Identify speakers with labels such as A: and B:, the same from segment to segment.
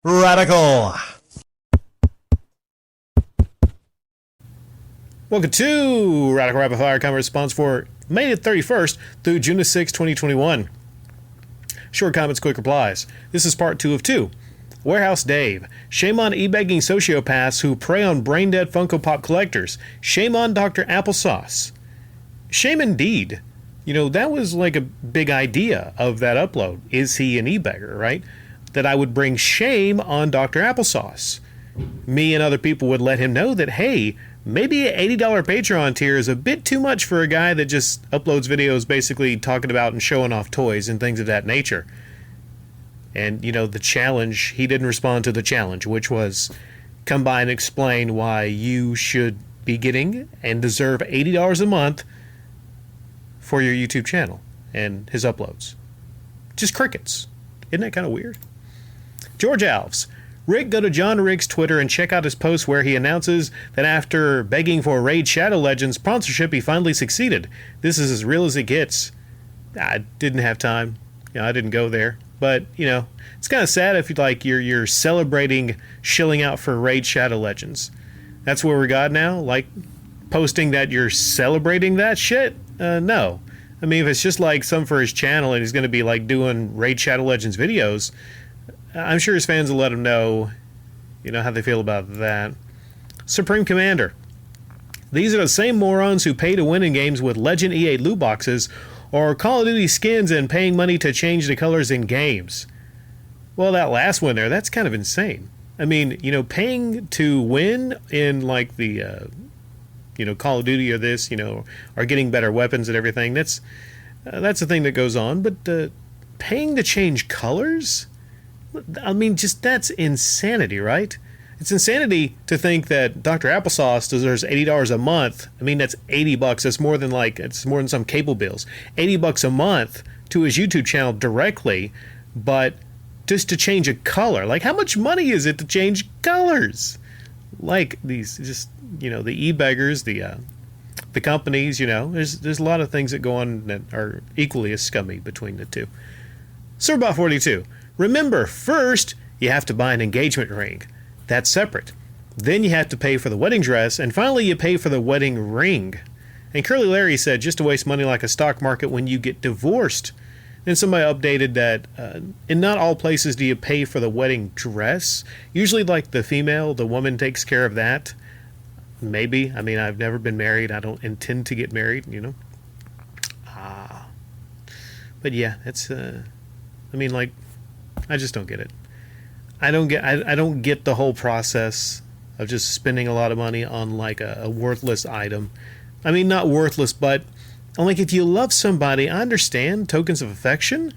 A: Radical.
B: Welcome to Radical Rapid Fire Common Response for May 31st through June 6, 2021. Short comments, quick replies. This is part 2 of 2. Warehouse Dave. Shame on e-begging sociopaths who prey on brain-dead Funko Pop collectors. Shame on Dr. Applesauce. Shame indeed. You know, that was like a big idea of that upload. Is he an e-beggar, right? That I would bring shame on Dr. Applesauce. Me and other people would let him know that, hey, maybe an $80 Patreon tier is a bit too much for a guy that just uploads videos basically talking about and showing off toys and things of that nature. And, you know, the challenge, he didn't respond to the challenge, which was come by and explain why you should be getting and deserve $80 a month for your YouTube channel and his uploads. Just crickets. Isn't that kind of weird? George Alves. Rick, go to John Rick's Twitter and check out his post where he announces that after begging for Raid Shadow Legends sponsorship, he finally succeeded. This is as real as it gets. I didn't have time. You know, I didn't go there. But, you know, it's kind of sad if you're celebrating shilling out for Raid Shadow Legends. That's where we got now? Like, posting that you're celebrating that shit? No. I mean, if it's just like some for his channel and he's going to be like doing Raid Shadow Legends videos, I'm sure his fans will let him know, you know, how they feel about that. Supreme Commander. These are the same morons who pay to win in games with Legend EA loot boxes or Call of Duty skins and paying money to change the colors in games. Well, that last one there, that's kind of insane. I mean, you know, paying to win in like the, you know, Call of Duty or this, you know, or getting better weapons and everything, that's a thing that goes on. But paying to change colors? I mean, just that's insanity, right? It's insanity to think that Dr. Applesauce deserves $80 a month. I mean, that's $80. That's more than it's more than some cable bills. $80 a month to his YouTube channel directly, but just to change a color. Like, how much money is it to change colors? Like these, just, you know, the e-beggars, the companies, you know, there's a lot of things that go on that are equally as scummy between the two. Sirbot42. Remember, first, you have to buy an engagement ring. That's separate. Then you have to pay for the wedding dress, and finally you pay for the wedding ring. And Curly Larry said, just to waste money like a stock market when you get divorced. Then somebody updated that in not all places do you pay for the wedding dress. Usually, like the woman takes care of that. Maybe. I mean, I've never been married. I don't intend to get married, you know. But yeah, that's, I mean, like, I just don't get it. I don't get the whole process of just spending a lot of money on like a worthless item. I mean, not worthless, but like if you love somebody, I understand tokens of affection,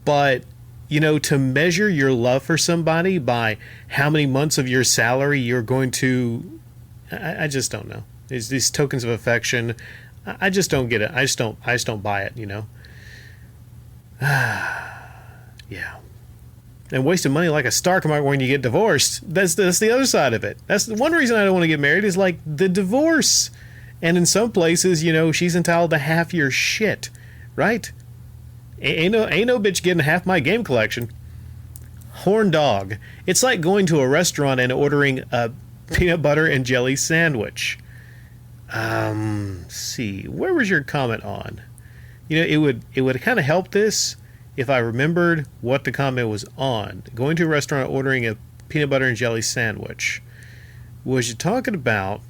B: but you know, to measure your love for somebody by how many months of your salary you're going to, I just don't know. These tokens of affection, I just don't get it. I just don't buy it, you know. Yeah. And wasting money like a stock market when you get divorced, that's the other side of it. That's the one reason I don't want to get married is like the divorce. And in some places, you know, she's entitled to half your shit, right? Ain't no bitch getting half my game collection. Horn dog. It's like going to a restaurant and ordering a peanut butter and jelly sandwich. See, where was your comment on? You know, it would kind of help this if I remembered what the comment was on. Going to a restaurant, ordering a peanut butter and jelly sandwich. Was you talking about...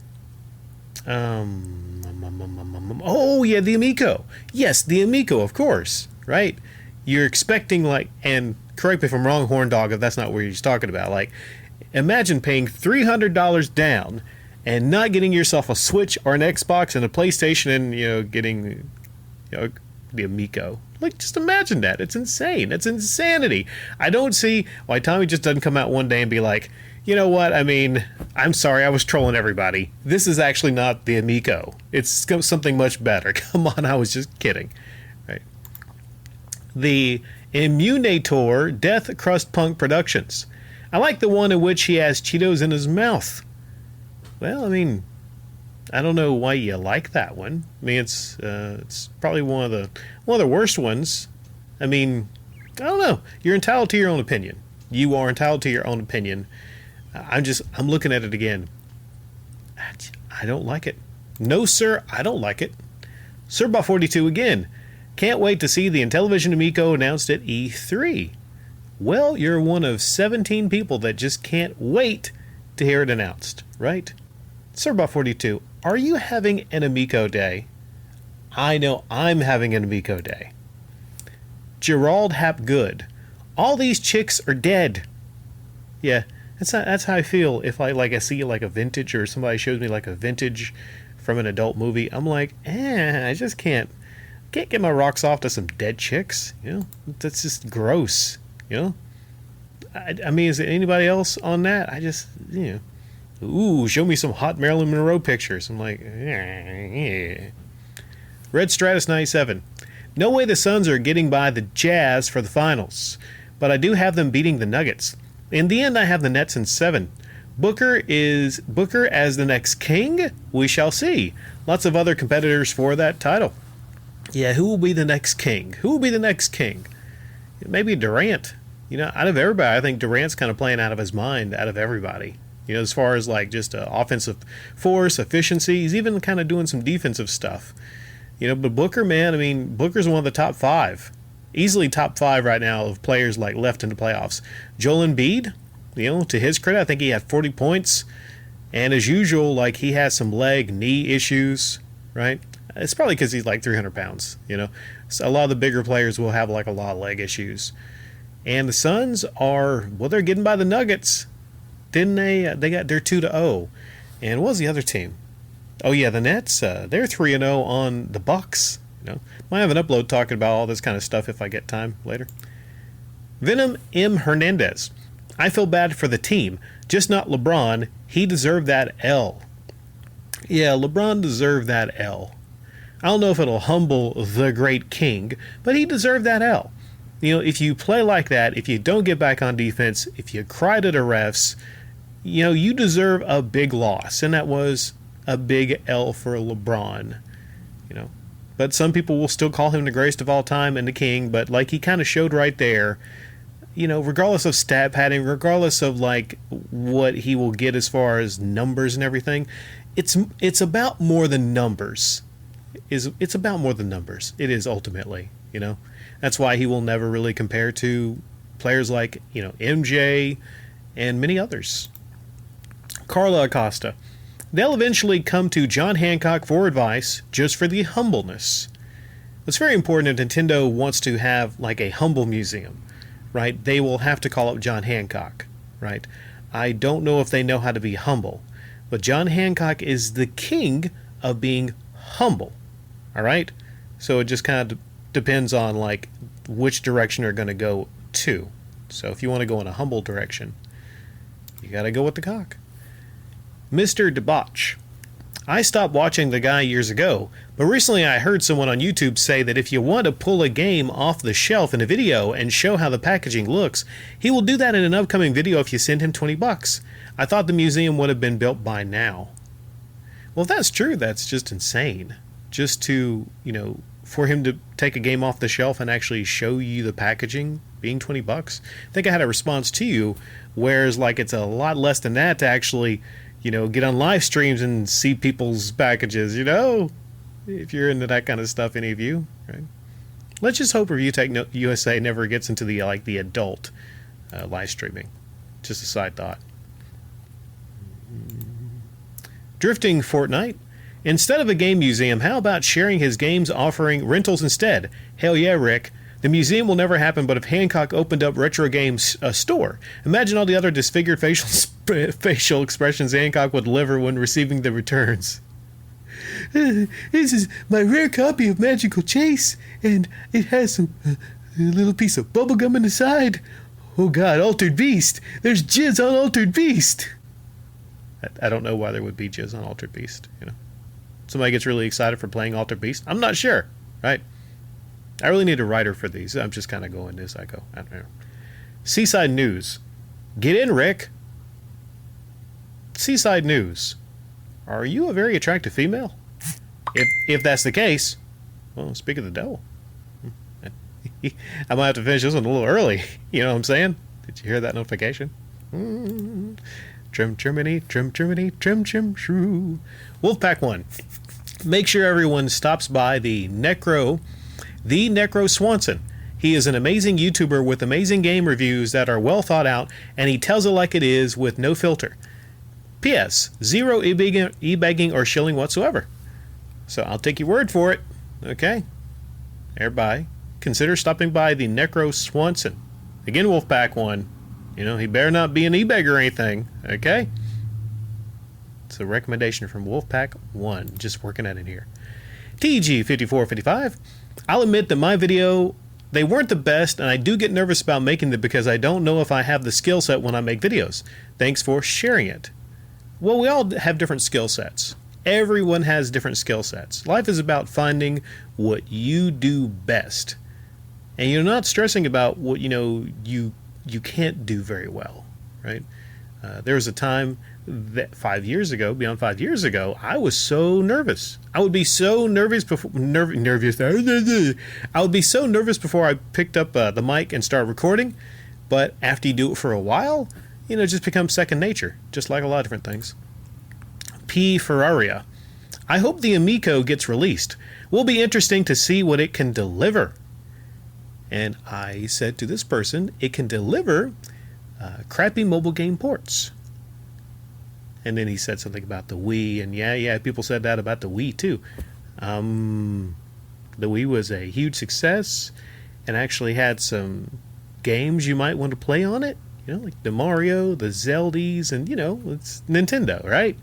B: oh, yeah, the Amico. Yes, the Amico, of course, right? You're expecting, like... And correct me if I'm wrong, Horn Dog, if that's not what you're talking about. Like, imagine paying $300 down and not getting yourself a Switch or an Xbox and a PlayStation and, you know, getting, you know, the Amico. Like, just imagine that. It's insane. It's insanity. I don't see why Tommy just doesn't come out one day and be like, you know what? I mean, I'm sorry. I was trolling everybody. This is actually not the Amico. It's something much better. Come on. I was just kidding. Right. The Immunator Death Crust Punk Productions. I like the one in which he has Cheetos in his mouth. Well, I mean, I don't know why you like that one. I mean, it's probably one of the worst ones. I mean, I don't know. You're entitled to your own opinion. You are entitled to your own opinion. I'm looking at it again. I don't like it. No, sir, I don't like it. Sirbot42 again. Can't wait to see the Intellivision Amico announced at E3. Well, you're one of 17 people that just can't wait to hear it announced, right? Sirbot42, are you having an Amico day? I know I'm having an Amico day. Gerald Hapgood. All these chicks are dead. Yeah, that's how I feel if I see like a vintage, or somebody shows me like a vintage from an adult movie. I'm like, I just can't get my rocks off to some dead chicks. You know, that's just gross. You know, I mean, is there anybody else on that? I just, ooh, show me some hot Marilyn Monroe pictures. I'm like, yeah. Red Stratus 97. No way the Suns are getting by the Jazz for the finals, but I do have them beating the Nuggets. In the end, I have the Nets in 7. Booker as the next king? We shall see. Lots of other competitors for that title. Yeah, who will be the next king? Who will be the next king? Maybe Durant. Out of everybody, I think Durant's kind of playing out of his mind out of everybody. As far as like just offensive force, efficiency. He's even kind of doing some defensive stuff. But Booker, man, I mean, Booker's one of the top 5. Easily top 5 right now of players like left in the playoffs. Joel Embiid, to his credit, I think he had 40 points. And as usual, like he has some knee issues, right? It's probably because he's like 300 pounds, So a lot of the bigger players will have like a lot of leg issues. And the Suns they're getting by the Nuggets. Didn't they? They're 2-0. And what was the other team? Oh yeah, the Nets. They're 3-0 on the Bucks. Might have an upload talking about all this kind of stuff if I get time later. Venom M. Hernandez. I feel bad for the team, just not LeBron. He deserved that L. Yeah, LeBron deserved that L. I don't know if it'll humble the great king, but he deserved that L. If you play like that, if you don't get back on defense, if you cry to the refs, you deserve a big loss. And that was a big L for LeBron. But some people will still call him the greatest of all time and the king, but like he kind of showed right there, regardless of stat padding, regardless of like what he will get as far as numbers and everything, it's about more than numbers. It's about more than numbers. It is ultimately, That's why he will never really compare to players like, MJ and many others. Carla Acosta. They'll eventually come to John Hancock for advice, just for the humbleness. It's very important that Nintendo wants to have like a humble museum, right? They will have to call up John Hancock, right? I don't know if they know how to be humble, but John Hancock is the king of being humble, all right? So it just kind of depends on like which direction they're going to go to. So if you want to go in a humble direction, you got to go with the cock. Mr. Debauch. I stopped watching the guy years ago, but recently I heard someone on YouTube say that if you want to pull a game off the shelf in a video and show how the packaging looks, he will do that in an upcoming video if you send him $20. I thought the museum would have been built by now. Well, if that's true, that's just insane. Just to, for him to take a game off the shelf and actually show you the packaging being $20. I think I had a response to you, whereas like it's a lot less than that to actually get on live streams and see people's packages, if you're into that kind of stuff, any of you, right? Let's just hope Review Tech USA never gets into the adult live streaming. Just a side thought. Drifting Fortnite. Instead of a game museum, how about sharing his games offering rentals instead? Hell yeah, Rick. The museum will never happen, but if Hancock opened up Retro Games store, imagine all the other disfigured facial expressions Hancock would deliver when receiving the returns. This is my rare copy of Magical Chase, and it has a little piece of bubblegum in the side. Oh god, Altered Beast! There's jizz on Altered Beast! I don't know why there would be jizz on Altered Beast, Somebody gets really excited for playing Altered Beast? I'm not sure, right? I really need a writer for these. I'm just kind of going as I go. I don't know. Seaside News. Get in, Rick. Seaside News. Are you a very attractive female? If that's the case, well, speak of the devil. I might have to finish this one a little early. You know what I'm saying? Did you hear that notification? Trim Germany, trim Germany, trim trim shrew. Wolfpack 1. Make sure everyone stops by the Necro Swanson. He is an amazing YouTuber with amazing game reviews that are well thought out, and he tells it like it is with no filter. P.S. Zero e-begging or shilling whatsoever. So I'll take your word for it. Okay? Everybody, consider stopping by the Necro Swanson. Again, Wolfpack 1. You know, he better not be an e-beggar or anything. Okay? It's a recommendation from Wolfpack 1. Just working at it here. TG5455. I'll admit that my video, they weren't the best, and I do get nervous about making them because I don't know if I have the skill set when I make videos. Thanks for sharing it. Well, we all have different skill sets. Everyone has different skill sets. Life is about finding what you do best. And you're not stressing about what you can't do very well, right? There was a time that 5 years ago, beyond 5 years ago, I was so nervous. I would be so nervous before I would be so nervous before I picked up the mic and started recording. But after you do it for a while, it just becomes second nature, just like a lot of different things. P. Ferraria. I hope the Amico gets released. Will be interesting to see what it can deliver. And I said to this person, it can deliver crappy mobile game ports. And then he said something about the Wii, and yeah, people said that about the Wii too. The Wii was a huge success and actually had some games you might want to play on it. Like the Mario, the Zeldas, and it's Nintendo, right?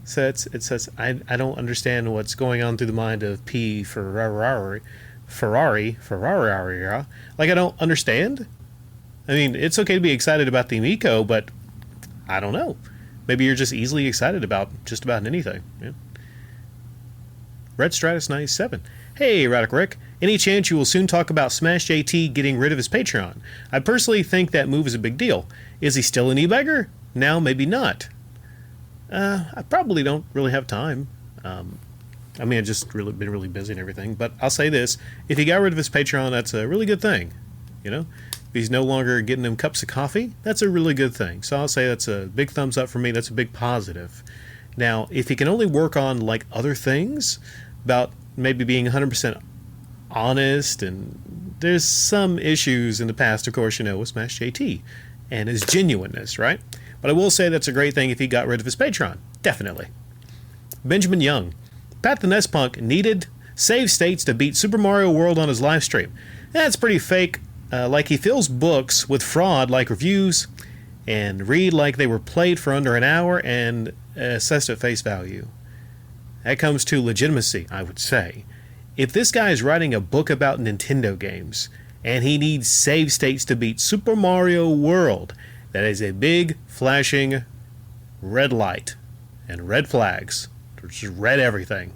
B: So it says I don't understand what's going on through the mind of P. Ferrari. Like, I don't understand. I mean, it's okay to be excited about the Amico, but I don't know. Maybe you're just easily excited about just about anything. Yeah. Red Stratus 97. Hey, Radical Rick. Any chance you will soon talk about Smash JT getting rid of his Patreon? I personally think that move is a big deal. Is he still an e-beggar? Now, maybe not. I probably don't really have time. I've just really been really busy and everything. But I'll say this. If he got rid of his Patreon, that's a really good thing. If he's no longer getting them cups of coffee, that's a really good thing. So I'll say that's a big thumbs up for me. That's a big positive. Now, if he can only work on, like, other things, about maybe being 100% honest, and there's some issues in the past, of course, with Smash JT and his genuineness, right? But I will say that's a great thing if he got rid of his Patreon. Definitely. Benjamin Young. Pat the Nest Punk needed save states to beat Super Mario World on his live stream. That's pretty fake. Like, he fills books with fraud like reviews and read like they were played for under an hour and assessed at face value. That comes to legitimacy, I would say. If this guy is writing a book about Nintendo games and he needs save states to beat Super Mario World, that is a big flashing red light and red flags. Just red everything.